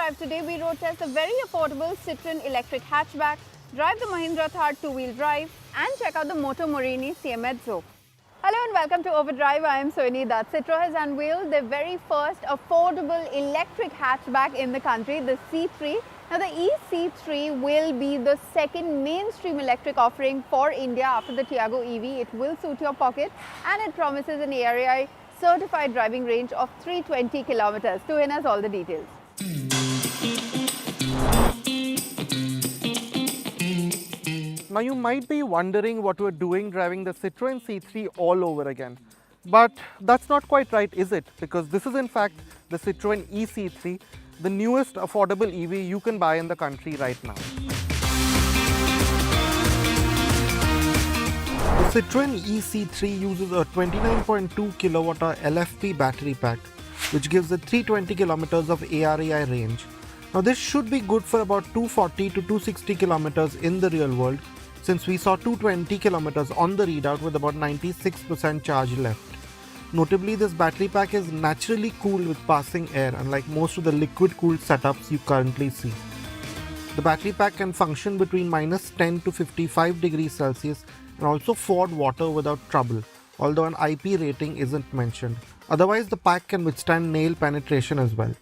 Overdrive today we road test a very affordable Citroen electric hatchback, drive the Mahindra Thar two-wheel drive and check out the Moto Morini Seiemmezzo. Hello and welcome to Overdrive. I am Soini. Citroen has unveiled their very first affordable electric hatchback in the country, the C3. Now the EC3 will be the second mainstream electric offering for India after the Tiago EV. It will suit your pocket and it promises an ARAI certified driving range of 320 kilometers. Tuhin has all the details. Now you might be wondering what we're doing driving the Citroen C3 all over again. But that's not quite right, is it? Because this is in fact the Citroen EC3, the newest affordable EV you can buy in the country right now. The Citroen EC3 uses a 29.2 kilowatt LFP battery pack, which gives it 320 kilometers of ARAI range. Now this should be good for about 240 to 260 kilometers in the real world, since we saw 220 kilometers on the readout with about 96% charge left. Notably, this battery pack is naturally cooled with passing air, unlike most of the liquid-cooled setups you currently see. The battery pack can function between minus 10 to 55 degrees Celsius and also ford water without trouble, although an IP rating isn't mentioned. Otherwise, the pack can withstand nail penetration as well.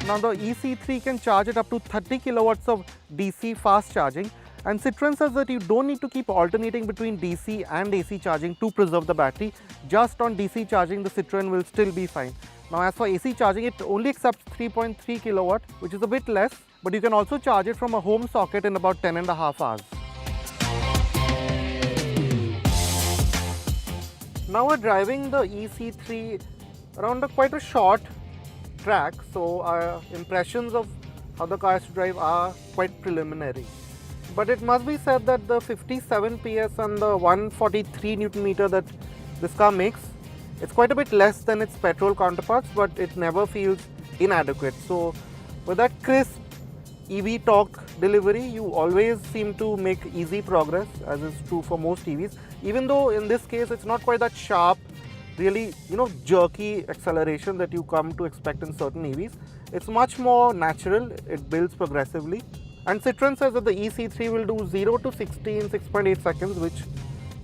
Now the EC3 can charge at up to 30 kilowatts of DC fast charging, and Citroen says that you don't need to keep alternating between DC and AC charging to preserve the battery. Just on DC charging, the Citroen will still be fine. Now as for AC charging, it only accepts 3.3 kilowatt, which is a bit less, but you can also charge it from a home socket in about 10.5 hours. Now we're driving the EC3 around quite a short track, so our impressions of how the car has to drive are quite preliminary. But it must be said that the 57 PS and the 143 Newton meter that this car makes, it's quite a bit less than its petrol counterparts, but it never feels inadequate. So with that crisp EV torque delivery, you always seem to make easy progress, as is true for most EVs. Even though in this case it's not quite that sharp, really, jerky acceleration that you come to expect in certain EVs. It's much more natural, it builds progressively. And Citroen says that the EC3 will do 0 to 60 in 6.8 seconds, which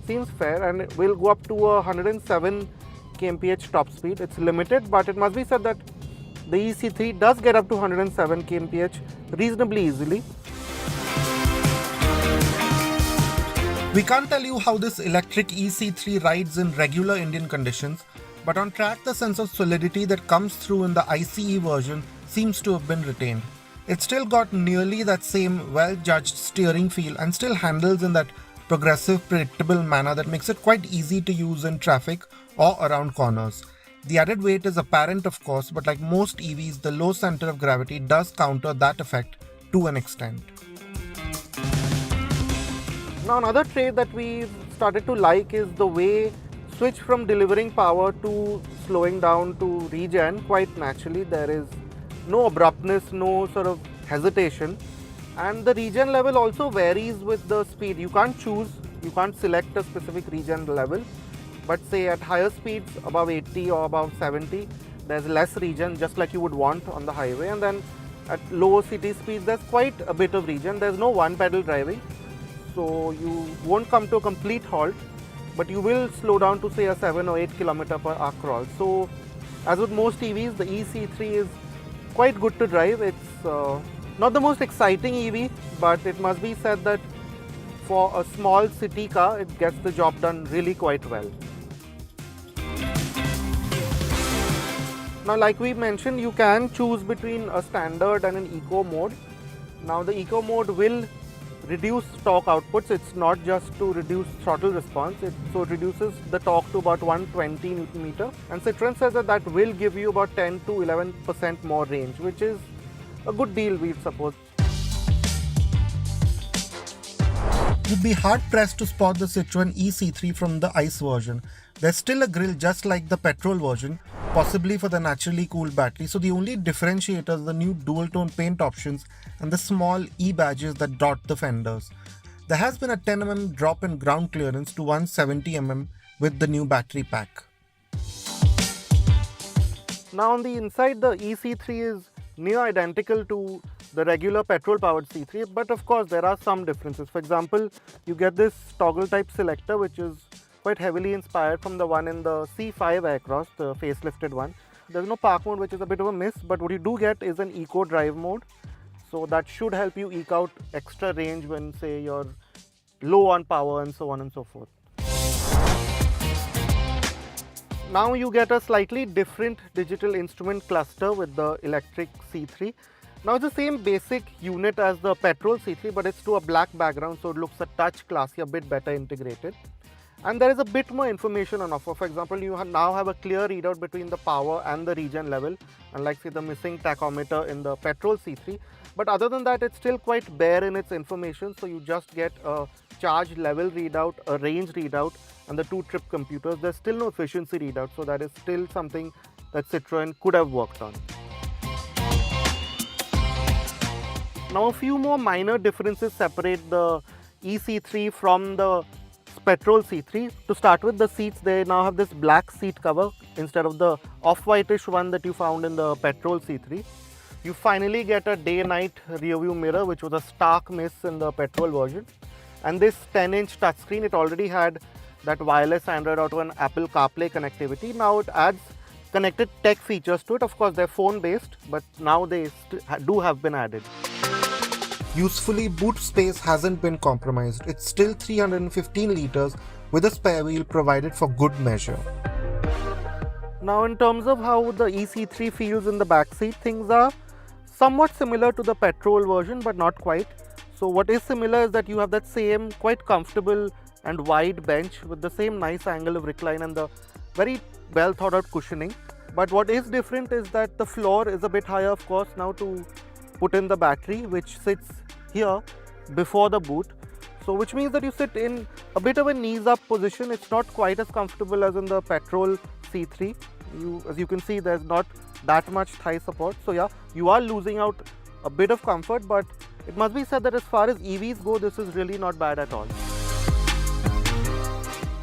seems fair, and it will go up to a 107 kmph top speed. It's limited, but it must be said that the EC3 does get up to 107 kmph reasonably easily. We can't tell you how this electric EC3 rides in regular Indian conditions, but on track the sense of solidity that comes through in the ICE version seems to have been retained. It's still got nearly that same well-judged steering feel and still handles in that progressive, predictable manner that makes it quite easy to use in traffic or around corners. The added weight is apparent, of course, but like most EVs, the low center of gravity does counter that effect to an extent. Now another trait that we've started to like is the way switch from delivering power to slowing down to regen quite naturally. There is no abruptness, no sort of hesitation, and the regen level also varies with the speed. You can't choose, you can't select a specific regen level, but say at higher speeds above 80 or above 70, there's less regen, just like you would want on the highway, and then at low city speeds there's quite a bit of regen. There's no one pedal driving, so you won't come to a complete halt, but you will slow down to say a 7 or 8 kilometer per hour crawl. So as with most EVs, the EC3 is quite good to drive. It's not the most exciting EV, but it must be said that for a small city car, it gets the job done really quite well. Now, like we mentioned, you can choose between a standard and an eco mode. Now, the eco mode will reduce torque outputs. It's not just to reduce throttle response, so it reduces the torque to about 120 Newton meter, and Citroen says that that will give you about 10 to 11% more range, which is a good deal, we'd suppose. You'd be hard pressed to spot the Citroen EC3 from the ICE version. There's still a grille just like the petrol version, possibly for the naturally cooled battery, so the only differentiator is the new dual-tone paint options and the small E-badges that dot the fenders. There has been a 10mm drop in ground clearance to 170mm with the new battery pack. Now on the inside, the EC3 is near identical to the regular petrol powered C3, but of course there are some differences. For example, you get this toggle type selector which is quite heavily inspired from the one in the C5 Aircross, the facelifted one. There's no park mode, which is a bit of a miss, but what you do get is an eco drive mode. So that should help you eke out extra range when, say, you're low on power and so on and so forth. Now you get a slightly different digital instrument cluster with the electric C3. Now it's the same basic unit as the petrol C3, but it's to a black background, so it looks a touch classy, a bit better integrated. And there is a bit more information on offer. For example, you now have a clear readout between the power and the regen level, unlike say the missing tachometer in the petrol C3. But other than that, it's still quite bare in its information. So you just get a charge level readout, a range readout, and the 2 trip computers. There's still no efficiency readout, so that is still something that Citroen could have worked on. Now a few more minor differences separate the EC3 from the petrol C3. To start with, the seats, they now have this black seat cover instead of the off-whitish one that you found in the petrol C3. You finally get a day-night rear view mirror, which was a stark miss in the petrol version. And this 10-inch touchscreen, it already had that wireless Android Auto and Apple CarPlay connectivity. Now it adds connected tech features to it. Of course, they're phone-based, but now they do have been added. Usefully, boot space hasn't been compromised. It's still 315 litres with a spare wheel provided for good measure. Now in terms of how the EC3 feels in the back seat, things are somewhat similar to the petrol version, but not quite. So what is similar is that you have that same quite comfortable and wide bench with the same nice angle of recline and the very well thought out cushioning. But what is different is that the floor is a bit higher, of course, now to put in the battery, which sits here before the boot. So which means that you sit in a bit of a knees up position. It's not quite as comfortable as in the petrol C3. As you can see, there's not that much thigh support. So yeah, you are losing out a bit of comfort, but it must be said that as far as EVs go, this is really not bad at all.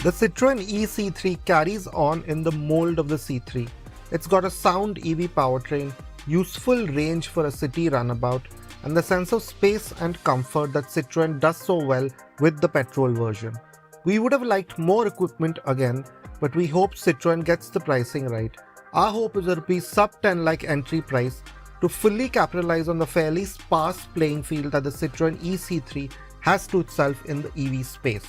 The Citroen EC3 carries on in the mold of the C3. It's got a sound EV powertrain, useful range for a city runabout, and the sense of space and comfort that Citroen does so well with the petrol version. We would have liked more equipment again, but we hope Citroen gets the pricing right. Our hope is a rupees sub 10 lakh entry price to fully capitalize on the fairly sparse playing field that the Citroen EC3 has to itself in the EV space.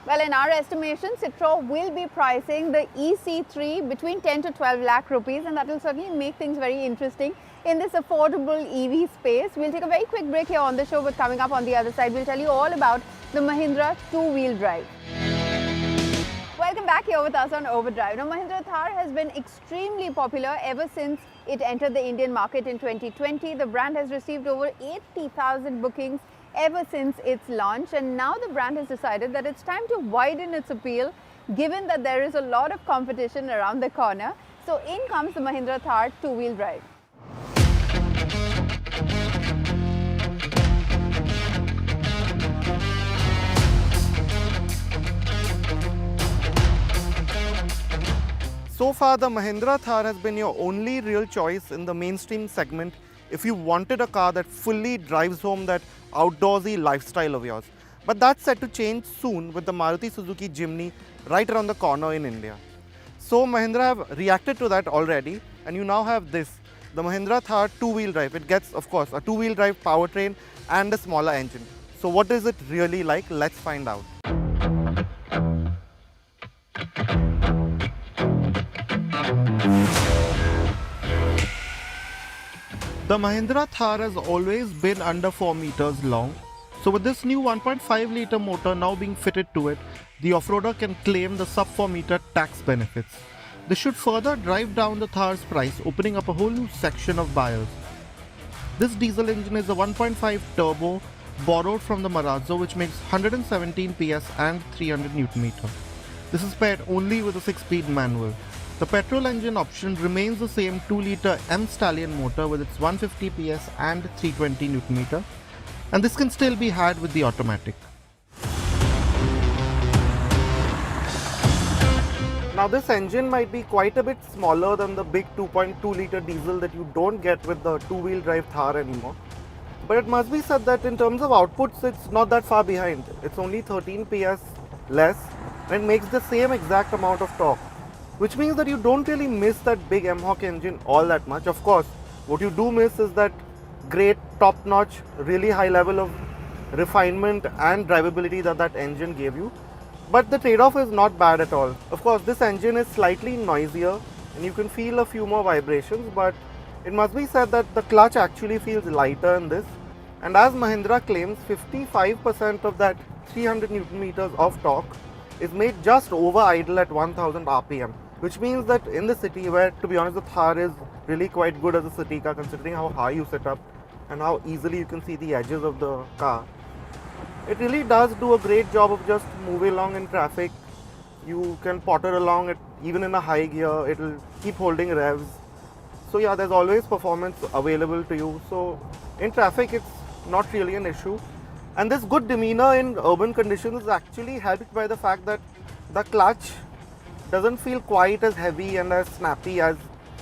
Well, in our estimation, Citroen will be pricing the EC3 between 10 to 12 lakh rupees, and that will certainly make things very interesting in this affordable EV space. We'll take a very quick break here on the show, but coming up on the other side, we'll tell you all about the Mahindra two-wheel drive. Welcome back here with us on Overdrive. Now, Mahindra Thar has been extremely popular ever since it entered the Indian market in 2020. The brand has received over 80,000 bookings ever since its launch, and now the brand has decided that it's time to widen its appeal given that there is a lot of competition around the corner. So in comes the Mahindra Thar two-wheel drive. So far, the Mahindra Thar has been your only real choice in the mainstream segment if you wanted a car that fully drives home that outdoorsy lifestyle of yours. But that's set to change soon with the Maruti Suzuki Jimny right around the corner in India. So Mahindra have reacted to that already, and you now have this, the Mahindra Thar two-wheel drive. It gets, of course, a two-wheel drive powertrain and a smaller engine. So what is it really like? Let's find out. The Mahindra Thar has always been under 4 meters long. So with this new 1.5 litre motor now being fitted to it, the off-roader can claim the sub 4 meter tax benefits. This should further drive down the Thar's price, opening up a whole new section of buyers. This diesel engine is a 1.5 turbo borrowed from the Marazzo, which makes 117 PS and 300 Nm. This is paired only with a 6-speed manual. The petrol engine option remains the same 2-litre M Stallion motor with its 150 PS and 320 Nm, and this can still be had with the automatic. Now this engine might be quite a bit smaller than the big 2.2 liter diesel that you don't get with the two-wheel drive Thar anymore. But it must be said that in terms of outputs, it's not that far behind. It's only 13 PS less and makes the same exact amount of torque, which means that you don't really miss that big M-Hock engine all that much. Of course, what you do miss is that great top-notch, really high level of refinement and drivability that that engine gave you. But the trade-off is not bad at all. Of course, this engine is slightly noisier and you can feel a few more vibrations, but it must be said that the clutch actually feels lighter in this. And as Mahindra claims, 55% of that 300 Newton meters of torque is made just over idle at 1000 RPM, which means that in the city, where to be honest the Thar is really quite good as a city car considering how high you sit up and how easily you can see the edges of the car, it really does do a great job of just moving along in traffic. You can potter along it even in a high gear, it will keep holding revs. So yeah, there's always performance available to you. So in traffic, it's not really an issue. And this good demeanor in urban conditions is actually helped by the fact that the clutch doesn't feel quite as heavy and as snappy as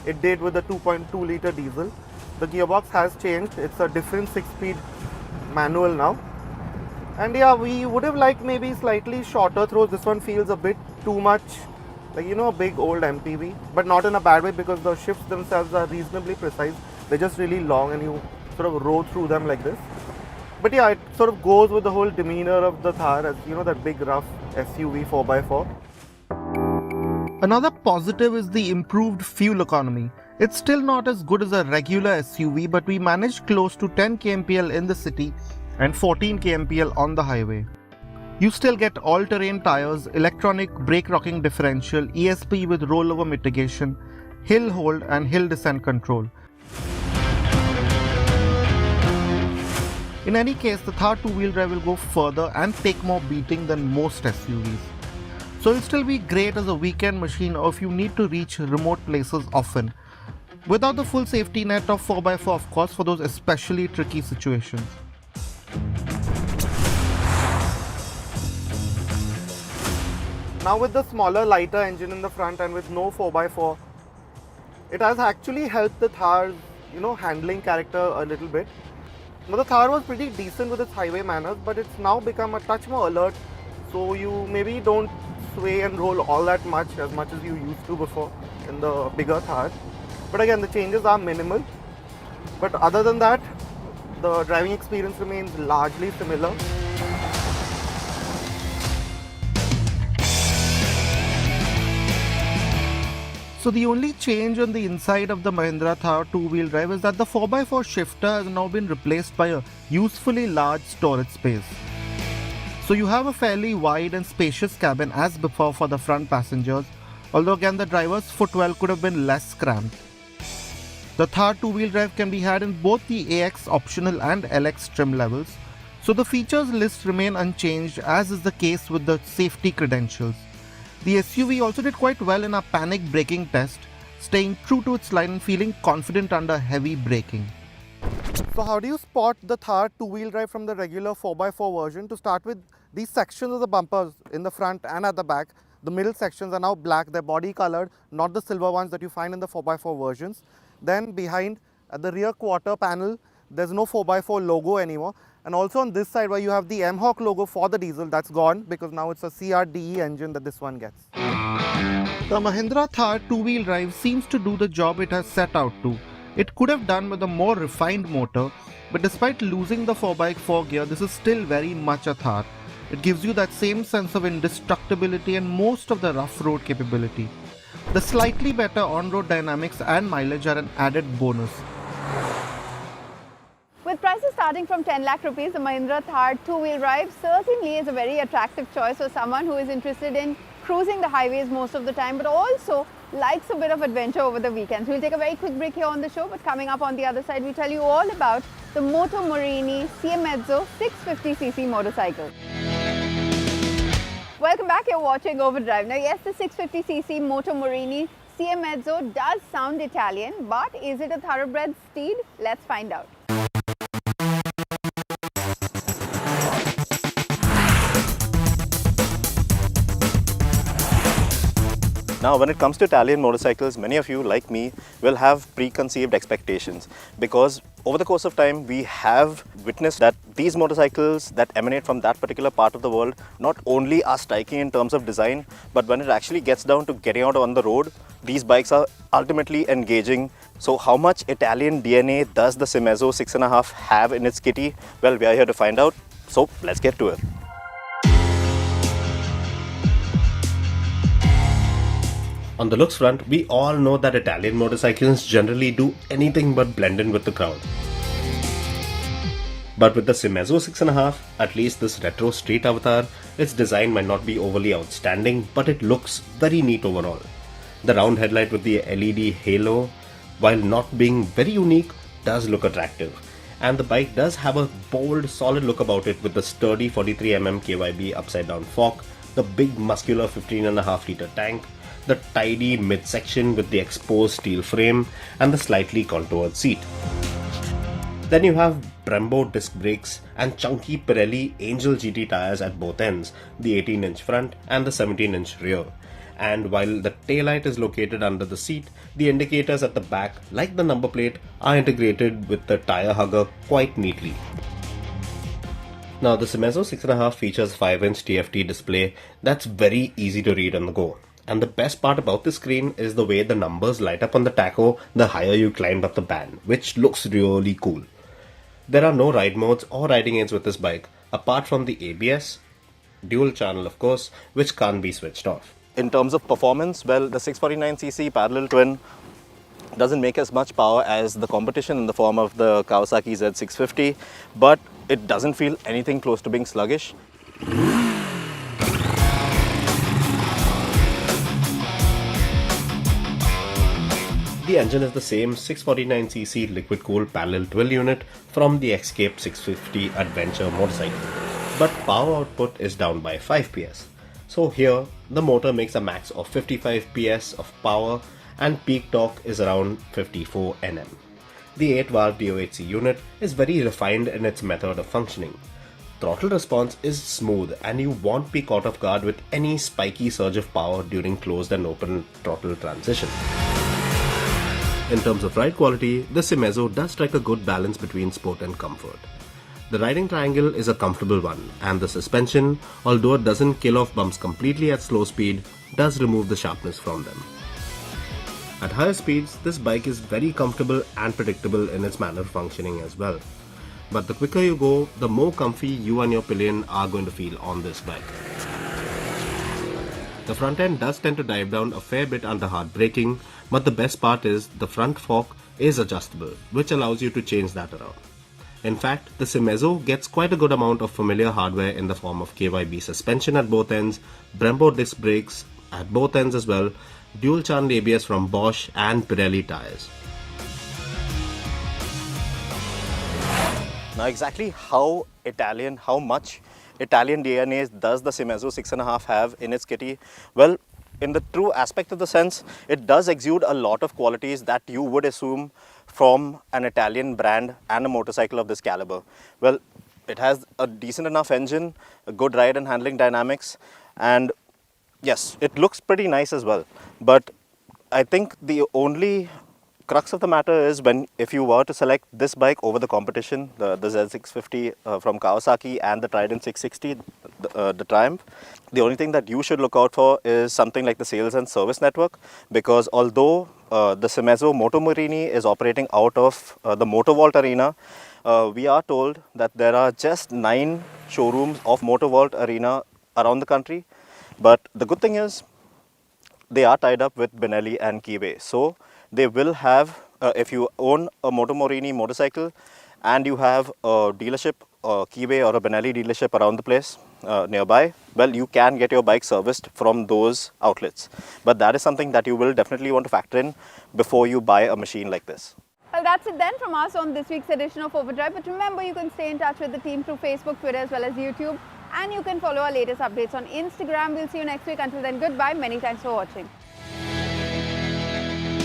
it did with the 2.2 liter diesel. The gearbox has changed. It's a different 6-speed manual now. And yeah, we would have liked maybe slightly shorter throws. This one feels a bit too much like, you know, a big old MPV, but not in a bad way because the shifts themselves are reasonably precise. They're just really long and you sort of row through them like this. But yeah, it sort of goes with the whole demeanor of the Thar as, you know, that big rough SUV 4x4. Another positive is the improved fuel economy. It's still not as good as a regular SUV, but we managed close to 10 kmpl in the city and 14 kmpl on the highway. You still get all-terrain tires, electronic brake rocking differential, ESP with rollover mitigation, hill hold and hill descent control. In any case, the Thar two-wheel drive will go further and take more beating than most SUVs. So it'll still be great as a weekend machine or if you need to reach remote places often. Without the full safety net of 4x4 of course for those especially tricky situations. Now with the smaller, lighter engine in the front and with no 4x4, it has actually helped the Thar's, you know, handling character a little bit. Now the Thar was pretty decent with its highway manners, but it's now become a touch more alert, so you maybe don't sway and roll all that much as you used to before in the bigger Thar. But again, the changes are minimal. But other than that, the driving experience remains largely similar. So the only change on the inside of the Mahindra Thar two-wheel drive is that the 4x4 shifter has now been replaced by a usefully large storage space. So you have a fairly wide and spacious cabin as before for the front passengers, although again the driver's footwell could have been less cramped. The Thar two-wheel drive can be had in both the AX optional and LX trim levels, so the features list remain unchanged as is the case with the safety credentials. The SUV also did quite well in our panic braking test, staying true to its line and feeling confident under heavy braking. So how do you spot the Thar two-wheel drive from the regular 4x4 version? To start with, these sections of the bumpers in the front and at the back, the middle sections are now black, they're body colored, not the silver ones that you find in the 4x4 versions. Then behind, at the rear quarter panel, there's no 4x4 logo anymore. And also on this side where you have the M-Hock logo for the diesel, that's gone because now it's a CRDE engine that this one gets. The Mahindra Thar two-wheel drive seems to do the job it has set out to. It could have done with a more refined motor, but despite losing the 4x4 gear, this is still very much a Thar. It gives you that same sense of indestructibility and most of the rough road capability. The slightly better on-road dynamics and mileage are an added bonus. With prices starting from 10 lakh rupees, the Mahindra Thar two-wheel drive certainly is a very attractive choice for someone who is interested in cruising the highways most of the time, but also likes a bit of adventure over the weekends. We'll take a very quick break here on the show, but coming up on the other side, we tell you all about the Moto Morini Seiemmezzo 650cc motorcycle. Welcome back, you're watching Overdrive. Now yes, the 650cc Moto Morini Seiemmezzo does sound Italian, but is it a thoroughbred steed? Let's find out. Now, when it comes to Italian motorcycles, many of you, like me, will have preconceived expectations because over the course of time, we have witnessed that these motorcycles that emanate from that particular part of the world not only are striking in terms of design, but when it actually gets down to getting out on the road, these bikes are ultimately engaging. So how much Italian DNA does the Cmezzo 6.5 have in its kitty? Well, we are here to find out. So let's get to it. On the looks front, we all know that Italian motorcycles generally do anything but blend in with the crowd. But with the Cmezzo 6.5, at least this retro street avatar, its design might not be overly outstanding, but it looks very neat overall. The round headlight with the LED halo, while not being very unique, does look attractive. And the bike does have a bold, solid look about it with the sturdy 43mm KYB upside down fork, the big muscular 15.5 litre tank, the tidy midsection with the exposed steel frame and the slightly contoured seat. Then you have Brembo disc brakes and chunky Pirelli Angel GT tires at both ends, the 18-inch front and the 17-inch rear. And while the taillight is located under the seat, the indicators at the back, like the number plate, are integrated with the tire hugger quite neatly. Now the Cmezzo 6.5 features 5-inch TFT display that's very easy to read on the go. And the best part about this screen is the way the numbers light up on the tacho the higher you climb up the band, which looks really cool. There are no ride modes or riding aids with this bike, apart from the ABS, dual channel of course, which can't be switched off. In terms of performance, well, the 649cc parallel twin doesn't make as much power as the competition in the form of the Kawasaki Z650, but it doesn't feel anything close to being sluggish. The engine is the same 649cc liquid-cooled parallel 12 unit from the Escape 650 Adventure motorcycle, but power output is down by 5 PS. So here, the motor makes a max of 55 PS of power and peak torque is around 54 Nm. The 8-valve DOHC unit is very refined in its method of functioning. Throttle response is smooth and you won't be caught off guard with any spiky surge of power during closed and open throttle transition. In terms of ride quality, the Cmezzo does strike a good balance between sport and comfort. The riding triangle is a comfortable one, and the suspension, although it doesn't kill off bumps completely at slow speed, does remove the sharpness from them. At higher speeds, this bike is very comfortable and predictable in its manner of functioning as well. But the quicker you go, the more comfy you and your pillion are going to feel on this bike. The front end does tend to dive down a fair bit under hard braking, but the best part is the front fork is adjustable, which allows you to change that around. In fact, the Cmezzo gets quite a good amount of familiar hardware in the form of KYB suspension at both ends, Brembo disc brakes at both ends as well, dual channel ABS from Bosch and Pirelli tires. Now exactly how much Italian DNA does the Cmezzo 6.5 have in its kitty? Well, in the true aspect of the sense, it does exude a lot of qualities that you would assume from an Italian brand and a motorcycle of this caliber. Well, it has a decent enough engine, a good ride and handling dynamics, and yes, it looks pretty nice as well. But I think the only crux of the matter is if you were to select this bike over the competition, the Z650 from Kawasaki and the Trident 660, the Triumph, the only thing that you should look out for is something like the sales and service network, because although the Cmezzo Moto Morini is operating out of the Moto Vault Arena, we are told that there are just 9 showrooms of Moto Vault Arena around the country. But the good thing is they are tied up with Benelli and Kiwe. So they will have, if you own a Moto Morini motorcycle and you have a dealership, a Kiwe or a Benelli dealership around the place nearby, well, you can get your bike serviced from those outlets. But that is something that you will definitely want to factor in before you buy a machine like this. Well, that's it then from us on this week's edition of Overdrive. But remember, you can stay in touch with the team through Facebook, Twitter as well as YouTube. And you can follow our latest updates on Instagram. We'll see you next week. Until then, goodbye. Many thanks for watching.